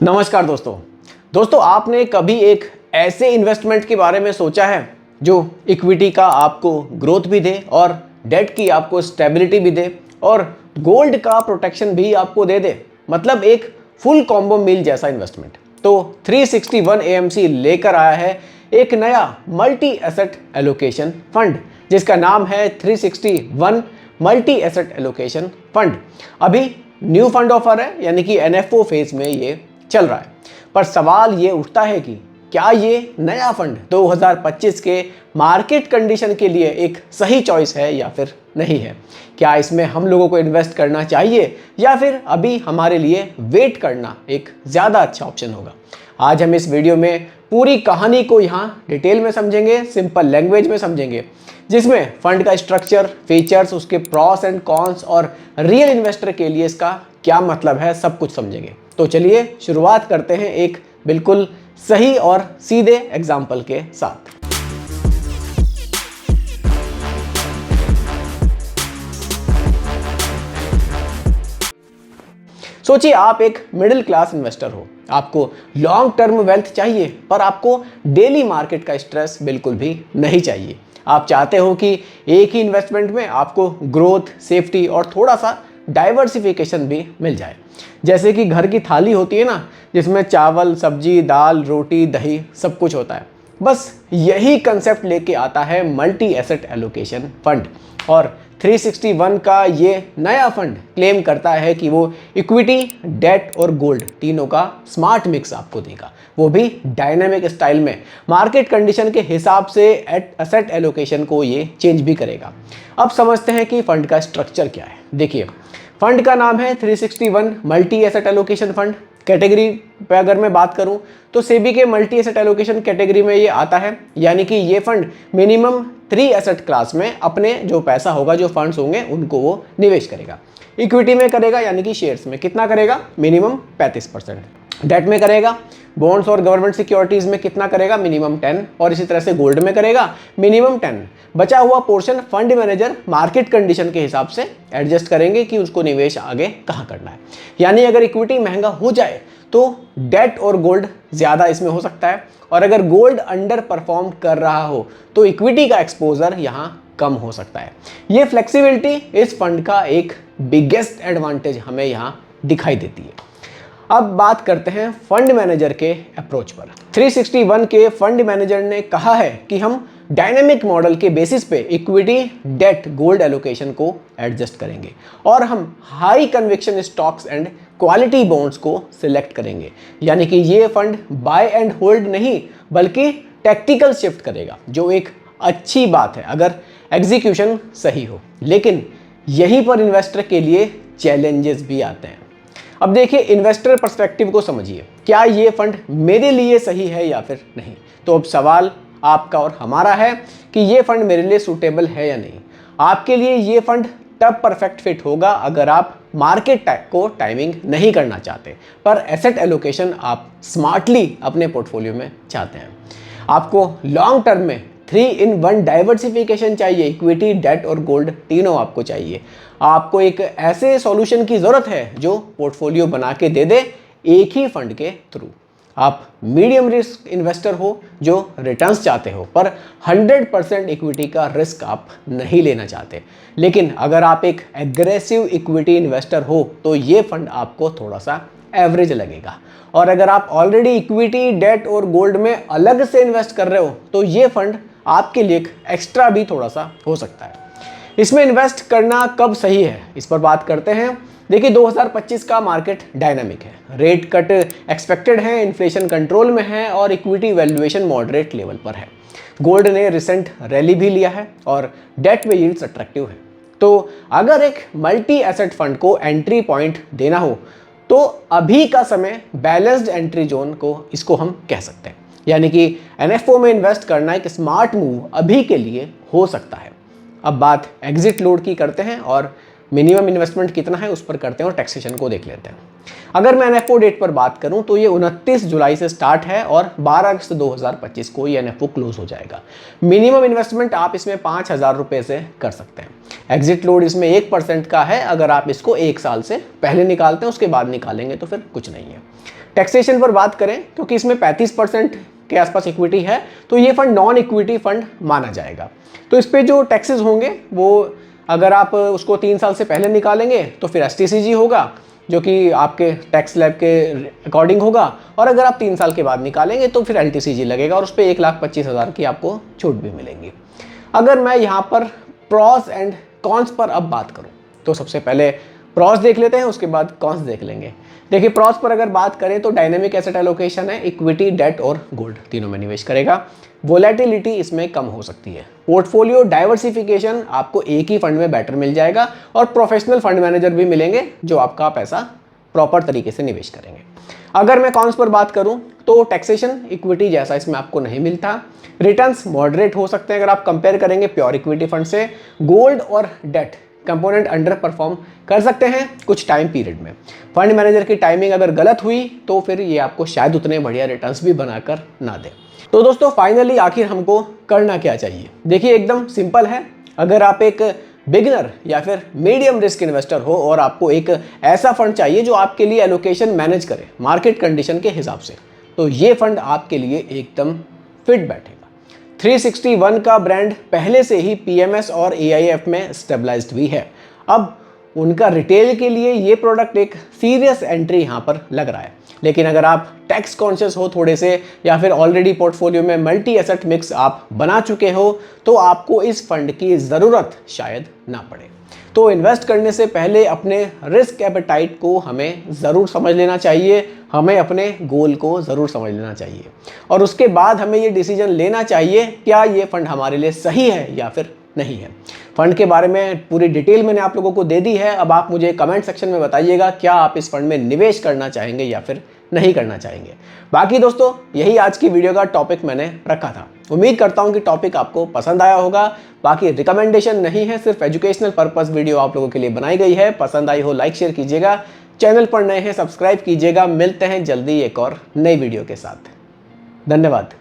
नमस्कार दोस्तों आपने कभी एक ऐसे इन्वेस्टमेंट के बारे में सोचा है जो इक्विटी का आपको ग्रोथ भी दे और डेट की आपको स्टेबिलिटी भी दे और गोल्ड का प्रोटेक्शन भी आपको दे दे, मतलब एक फुल कॉम्बो मील जैसा इन्वेस्टमेंट। तो 361 AMC लेकर आया है एक नया मल्टी एसेट एलोकेशन फंड जिसका नाम है 361 मल्टी एसेट एलोकेशन फंड। अभी न्यू फंड ऑफर है, यानी कि NFO फेज में ये चल रहा है। पर सवाल ये उठता है कि क्या ये नया फंड 2025 के मार्केट कंडीशन के लिए एक सही चॉइस है या फिर नहीं है। क्या इसमें हम लोगों को इन्वेस्ट करना चाहिए या फिर अभी हमारे लिए वेट करना एक ज़्यादा अच्छा ऑप्शन होगा। आज हम इस वीडियो में पूरी कहानी को यहाँ डिटेल में समझेंगे, सिंपल लैंग्वेज में समझेंगे, जिसमें फंड का स्ट्रक्चर, फीचर्स, उसके प्रॉस एंड कॉन्स और रियल इन्वेस्टर के लिए इसका क्या मतलब है, सब कुछ समझेंगे। तो चलिए शुरुआत करते हैं एक बिल्कुल सही और सीधे एग्जाम्पल के साथ। सोचिए आप एक मिडिल क्लास इन्वेस्टर हो, आपको लॉन्ग टर्म वेल्थ चाहिए पर आपको डेली मार्केट का स्ट्रेस बिल्कुल भी नहीं चाहिए। आप चाहते हो कि एक ही इन्वेस्टमेंट में आपको ग्रोथ, सेफ्टी और थोड़ा सा डाइवर्सिफिकेशन भी मिल जाए। जैसे कि घर की थाली होती है ना, जिसमें चावल, सब्जी, दाल, रोटी, दही सब कुछ होता है। बस यही कंसेप्ट लेके आता है मल्टी एसेट एलोकेशन फंड। और 361 का ये नया फंड क्लेम करता है कि वो इक्विटी, डेट और गोल्ड तीनों का स्मार्ट मिक्स आपको देगा, वो भी डायनामिक स्टाइल में। मार्केट कंडीशन के हिसाब से एसेट एलोकेशन को ये चेंज भी करेगा। अब समझते हैं कि फंड का स्ट्रक्चर क्या है। देखिए, फंड का नाम है 361 multi asset allocation fund. Category पे अगर मैं बात करूं तो सेबी के मल्टी एसेट एलोकेशन कैटेगरी में ये आता है, यानी कि ये फंड मिनिमम 3 एसेट क्लास में अपने जो पैसा होगा, जो फंड्स होंगे, उनको वो निवेश करेगा। इक्विटी में करेगा, यानी कि शेयर्स में कितना करेगा, मिनिमम 35%। डेट में करेगा, बॉन्ड्स और गवर्नमेंट सिक्योरिटीज में कितना करेगा, मिनिमम 10, और इसी तरह से गोल्ड में करेगा मिनिमम 10। बचा हुआ portion fund manager market condition के हिसाब से एडजस्ट करेंगे कि उसको निवेश आगे कहाँ करना है। यानी अगर इक्विटी महंगा हो जाए तो डेट और गोल्ड ज़्यादा इसमें हो सकता है, और अगर गोल्ड अंडर परफॉर्म कर रहा हो तो इक्विटी का एक्सपोजर यहाँ कम हो सकता है। ये फ्लेक्सिबिलिटी इस फंड का एक बिगेस्ट एडवांटेज हमें यहाँ दिखाई देती है। अब बात करते हैं फंड मैनेजर के अप्रोच पर। 361 के फंड मैनेजर ने कहा है कि हम डायनेमिक मॉडल के बेसिस पे इक्विटी, डेट, गोल्ड एलोकेशन को एडजस्ट करेंगे और हम high conviction stocks and quality bonds को सिलेक्ट करेंगे। यानी कि ये फंड बाय एंड होल्ड नहीं बल्कि टैक्टिकल शिफ्ट करेगा, जो एक अच्छी बात है अगर एग्जीक्यूशन सही हो। लेकिन यहीं पर इन्वेस्टर के लिए चैलेंजेस भी आते हैं। अब देखिए, इन्वेस्टर पर्सपेक्टिव को समझिए, क्या ये फंड मेरे लिए सही है या फिर नहीं। तो अब सवाल आपका और हमारा है कि ये फंड मेरे लिए सूटेबल है या नहीं। आपके लिए ये फंड तब परफेक्ट फिट होगा अगर आप मार्केट को टाइमिंग नहीं करना चाहते, पर एसेट एलोकेशन आप स्मार्टली अपने पोर्टफोलियो में चाहते हैं। आपको लॉन्ग टर्म में 3-in-1 डाइवर्सिफिकेशन चाहिए, इक्विटी, डेट और गोल्ड तीनों आपको चाहिए। आपको एक ऐसे सॉल्यूशन की ज़रूरत है जो पोर्टफोलियो बना के दे दे एक ही फंड के थ्रू। आप मीडियम रिस्क इन्वेस्टर हो जो रिटर्न्स चाहते हो, पर 100% इक्विटी का रिस्क आप नहीं लेना चाहते। लेकिन अगर आप एक एग्रेसिव इक्विटी इन्वेस्टर हो तो ये फंड आपको थोड़ा सा एवरेज लगेगा। और अगर आप ऑलरेडी इक्विटी, डेट और गोल्ड में अलग से इन्वेस्ट कर रहे हो तो ये फंड आपके लिए एक्स्ट्रा भी थोड़ा सा हो सकता है। इसमें इन्वेस्ट करना कब सही है, इस पर बात करते हैं। देखिए, 2025 का मार्केट डायनामिक है, रेट कट एक्सपेक्टेड है, इन्फ्लेशन कंट्रोल में है और इक्विटी वैल्यूएशन मॉडरेट लेवल पर है। गोल्ड ने रिसेंट रैली भी लिया है और डेट में यील्ड्स अट्रैक्टिव है। तो अगर एक मल्टी एसेट फंड को एंट्री पॉइंट देना हो तो अभी का समय बैलेंस्ड एंट्री जोन को इसको हम कह सकते हैं। यानी कि NFO में इन्वेस्ट करना एक स्मार्ट मूव अभी के लिए हो सकता है। अब बात एग्जिट लोड की करते हैं और मिनिमम इन्वेस्टमेंट कितना है उस पर करते हैं और टैक्सेशन को देख लेते हैं। अगर मैं NFO डेट पर बात करूं तो ये 29 जुलाई से स्टार्ट है और 12 अगस्त 2025 को ये NFO क्लोज हो जाएगा। मिनिमम इन्वेस्टमेंट आप इसमें 5,000 रुपये से कर सकते हैं। एग्जिट लोड इसमें 1% का है, अगर आप इसको 1 साल से पहले निकालते हैं, उसके बाद निकालेंगे तो फिर कुछ नहीं है। टैक्सेशन पर बात करें, क्योंकि इसमें 35% के आसपास इक्विटी है, तो ये फंड नॉन इक्विटी फंड माना जाएगा। तो इस पे जो टैक्सेस होंगे वो अगर आप उसको 3 साल से पहले निकालेंगे तो फिर STCG होगा, जो कि आपके टैक्स स्लैब के अकॉर्डिंग होगा, और अगर आप 3 साल के बाद निकालेंगे तो फिर LTCG लगेगा और उस पर 1,25,000 की आपको छूट भी मिलेंगी। अगर मैं यहाँ पर प्रॉस एंड कॉन्स पर अब बात करूँ तो सबसे पहले प्रॉस देख लेते हैं, उसके बाद कॉन्स देख लेंगे। देखिए, प्रॉस पर अगर बात करें तो डायनेमिक एसेट एलोकेशन है, इक्विटी, डेट और गोल्ड तीनों में निवेश करेगा। वोलेटिलिटी इसमें कम हो सकती है। पोर्टफोलियो डाइवर्सिफिकेशन, आपको एक ही फंड में बेटर मिल जाएगा, और प्रोफेशनल फंड मैनेजर भी मिलेंगे जो आपका पैसा प्रॉपर तरीके से निवेश करेंगे। अगर मैं कॉन्स पर बात करूं तो टैक्सेशन इक्विटी जैसा इसमें आपको नहीं मिलता। रिटर्न्स मॉडरेट हो सकते हैं अगर आप कंपेयर करेंगे प्योर इक्विटी फंड से। गोल्ड और डेट कंपोनेंट अंडर परफॉर्म कर सकते हैं कुछ टाइम पीरियड में। फंड मैनेजर की टाइमिंग अगर गलत हुई तो फिर ये आपको शायद उतने बढ़िया रिटर्न्स भी बनाकर ना दे। तो दोस्तों, फाइनली आखिर हमको करना क्या चाहिए? देखिए, एकदम सिंपल है। अगर आप एक बिगिनर या फिर मीडियम रिस्क इन्वेस्टर हो और आपको एक ऐसा फंड चाहिए जो आपके लिए एलोकेशन मैनेज करे मार्केट कंडीशन के हिसाब से, तो ये फंड आपके लिए एकदम फिट बैठेगा। 361 का ब्रांड पहले से ही PMS और AIF में स्टेबलाइज्ड भी है। अब उनका रिटेल के लिए ये प्रोडक्ट एक सीरियस एंट्री यहाँ पर लग रहा है। लेकिन अगर आप टैक्स कॉन्शियस हो थोड़े से, या फिर ऑलरेडी पोर्टफोलियो में मल्टी एसेट मिक्स आप बना चुके हो, तो आपको इस फंड की ज़रूरत शायद ना पड़े। तो इन्वेस्ट करने से पहले अपने रिस्क एपेटाइट को हमें ज़रूर समझ लेना चाहिए, हमें अपने गोल को ज़रूर समझ लेना चाहिए, और उसके बाद हमें ये डिसीजन लेना चाहिए क्या ये फंड हमारे लिए सही है या फिर नहीं है। फंड के बारे में पूरी डिटेल मैंने आप लोगों को दे दी है। अब आप मुझे कमेंट सेक्शन में बताइएगा क्या आप इस फंड में निवेश करना चाहेंगे या फिर नहीं करना चाहेंगे। बाकी दोस्तों, यही आज की वीडियो का टॉपिक मैंने रखा था। उम्मीद करता हूं कि टॉपिक आपको पसंद आया होगा। बाकी रिकमेंडेशन नहीं है, सिर्फ एजुकेशनल पर्पस वीडियो आप लोगों के लिए बनाई गई है। पसंद आई हो लाइक शेयर कीजिएगा, चैनल पर नए हैं सब्सक्राइब कीजिएगा। मिलते हैं जल्दी एक और नई वीडियो के साथ। धन्यवाद।